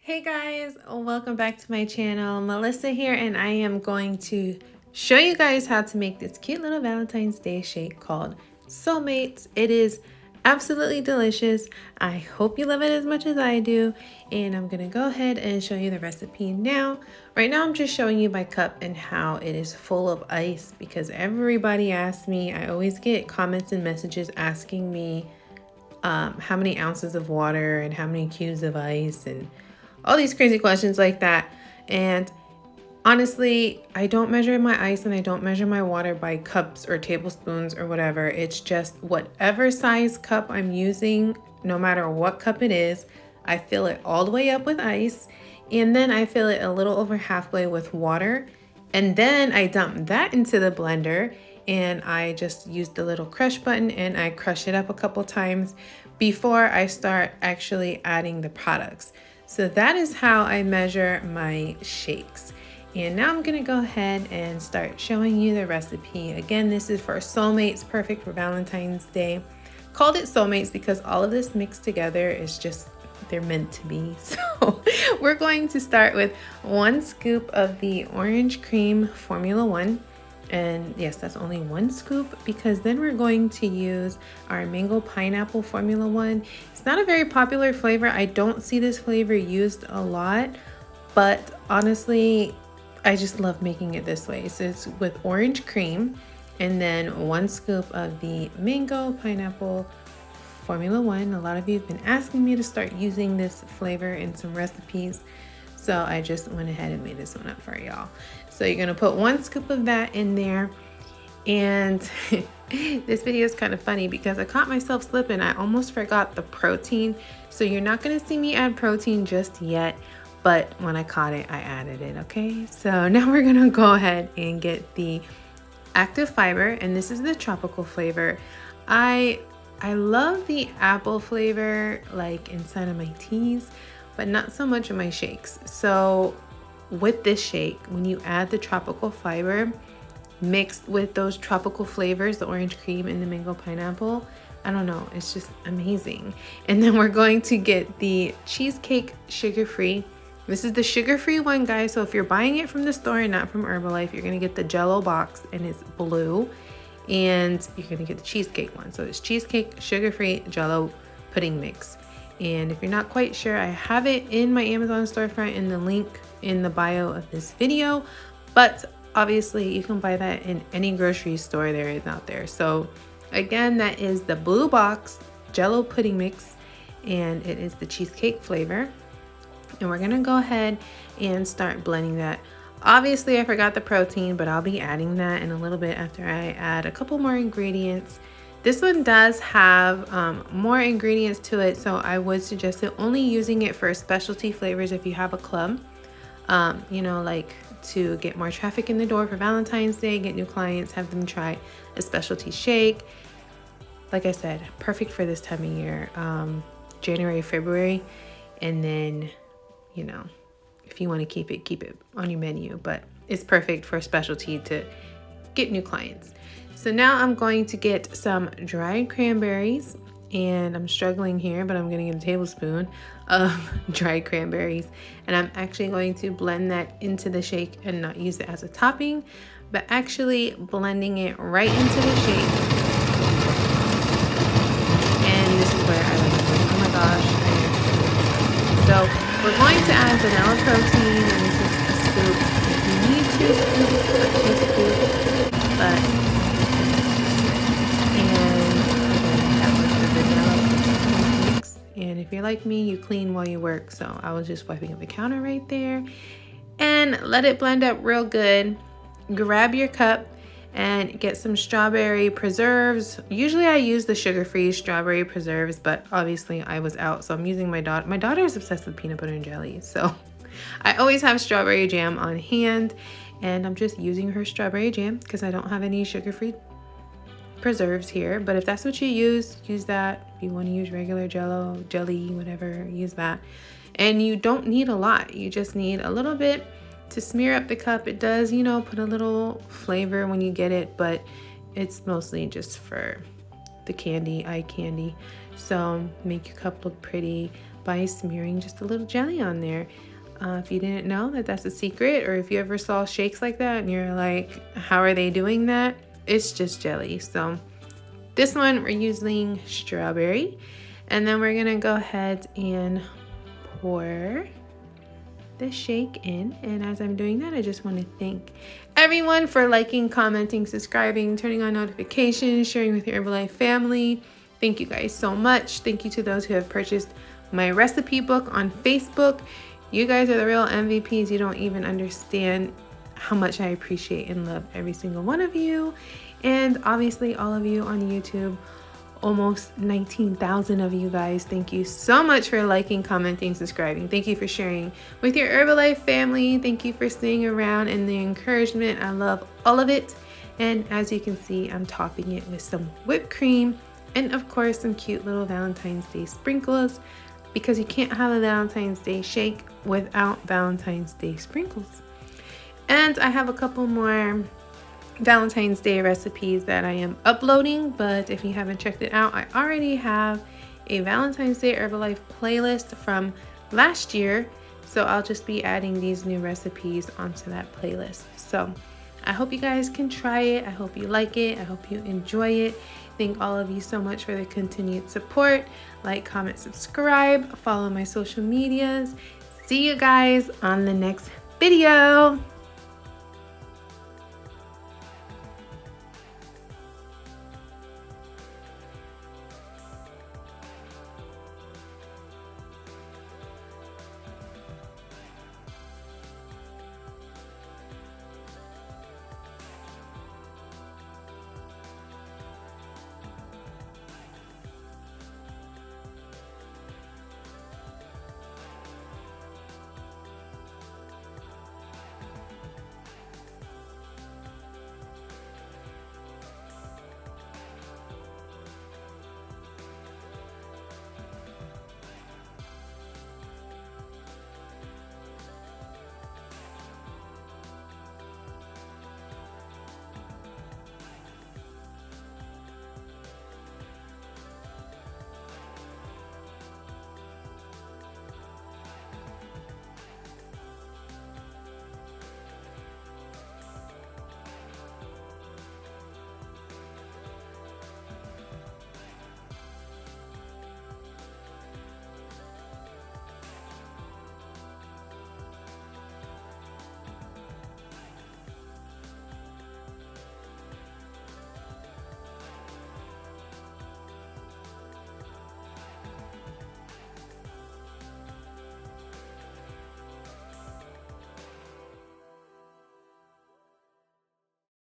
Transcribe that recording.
Hey guys, welcome back to my channel. Melissa here, and I am going to show you guys how to make this cute little Valentine's Day shake called Soulmates. It is absolutely delicious. I hope you love it as much as I do, and I'm gonna go ahead and show you the recipe now. Right now I'm just showing you my cup and how it is full of ice because everybody asks me. I always get comments and messages asking me how many ounces of water and how many cubes of ice and all these crazy questions like that. And honestly, I don't measure my ice and I don't measure my water by cups or tablespoons or whatever. It's just whatever size cup I'm using, no matter what cup it is, I fill it all the way up with ice, and then I fill it a little over halfway with water, and then I dump that into the blender, and I just use the little crush button and I crush it up a couple times before I start actually adding the products. So that is how I measure my shakes. And now I'm gonna go ahead and start showing you the recipe. Again, this is for Soulmates, perfect for Valentine's Day. Called it Soulmates because all of this mixed together is just, they're meant to be. So we're going to start with 1 scoop of the orange cream Formula 1. And yes, that's only 1 scoop because then we're going to use our mango pineapple Formula 1. It's not a very popular flavor. I don't see this flavor used a lot, but honestly, I just love making it this way. So it's with orange cream and then 1 scoop of the mango pineapple Formula 1. A lot of you have been asking me to start using this flavor in some recipes, so I just went ahead and made this one up for y'all. So you're gonna put 1 scoop of that in there. And this video is kind of funny because I caught myself slipping. I almost forgot the protein. So you're not gonna see me add protein just yet, but when I caught it, I added it, okay? So now we're gonna go ahead and get the active fiber, and this is the tropical flavor. I love the apple flavor like inside of my teas, but not so much in my shakes. So with this shake, when you add the tropical fiber mixed with those tropical flavors, the orange cream and the mango pineapple, I don't know, it's just amazing. And then we're going to get the cheesecake sugar-free. This is the sugar-free one, guys. So if you're buying it from the store and not from Herbalife, you're gonna get the Jello box and it's blue, and you're gonna get the cheesecake one. So it's cheesecake sugar-free Jello pudding mix. And if you're not quite sure, I have it in my Amazon storefront in the link in the bio of this video, but obviously you can buy that in any grocery store there is out there. So again, that is the blue box Jello pudding mix, and it is the cheesecake flavor. And we're gonna go ahead and start blending that. Obviously I forgot the protein, but I'll be adding that in a little bit after I add a couple more ingredients. This one does have more ingredients to it, so I would suggest it only using it for specialty flavors if you have a club, you know, like to get more traffic in the door for Valentine's Day, get new clients, have them try a specialty shake. Like I said, perfect for this time of year, January, February, and then, you know, if you want to keep it on your menu, but it's perfect for specialty to get new clients. So now I'm going to get some dried cranberries, and I'm struggling here, but I'm going to get a tablespoon of dried cranberries, and I'm actually going to blend that into the shake and not use it as a topping, but actually blending it right into the shake. And this is where I like it. Oh my gosh. So we're going to add vanilla protein, and this is a scoop. You need 2 scoops, but 2 scoops, but and if you're like me, you clean while you work, so I was just wiping up the counter right there, and let it blend up real good. Grab your cup and get some strawberry preserves. Usually I use the sugar-free strawberry preserves, but obviously I was out, so I'm using my daughter. My daughter is obsessed with peanut butter and jelly, so I always have strawberry jam on hand, and I'm just using her strawberry jam because I don't have any sugar-free preserves here. But if that's what you use that. If you want to use regular jello, jelly, whatever, use that. And you don't need a lot, you just need a little bit to smear up the cup. It does, you know, put a little flavor when you get it, but it's mostly just for the candy, eye candy. So make your cup look pretty. by smearing just a little jelly on there. If you didn't know that that's a secret, or if you ever saw shakes like that and you're like, how are they doing that? It's just jelly. So this one we're using strawberry, and then we're gonna go ahead and pour the shake in. And as I'm doing that, I just want to thank everyone for liking, commenting, subscribing, turning on notifications, sharing with your Herbalife family. Thank you guys so much. Thank you to those who have purchased my recipe book on Facebook. You guys are the real MVPs. You don't even understand how much I appreciate and love every single one of you. And obviously all of you on YouTube, almost 19,000 of you guys. Thank you so much for liking, commenting, subscribing. Thank you for sharing with your Herbalife family. Thank you for staying around and the encouragement. I love all of it. And as you can see, I'm topping it with some whipped cream and of course some cute little Valentine's Day sprinkles, because you can't have a Valentine's Day shake without Valentine's Day sprinkles. And I have a couple more Valentine's Day recipes that I am uploading, but if you haven't checked it out, I already have a Valentine's Day Herbalife playlist from last year, so I'll just be adding these new recipes onto that playlist. So I hope you guys can try it. I hope you like it. I hope you enjoy it. Thank all of you so much for the continued support. Like, comment, subscribe, follow my social medias. See you guys on the next video.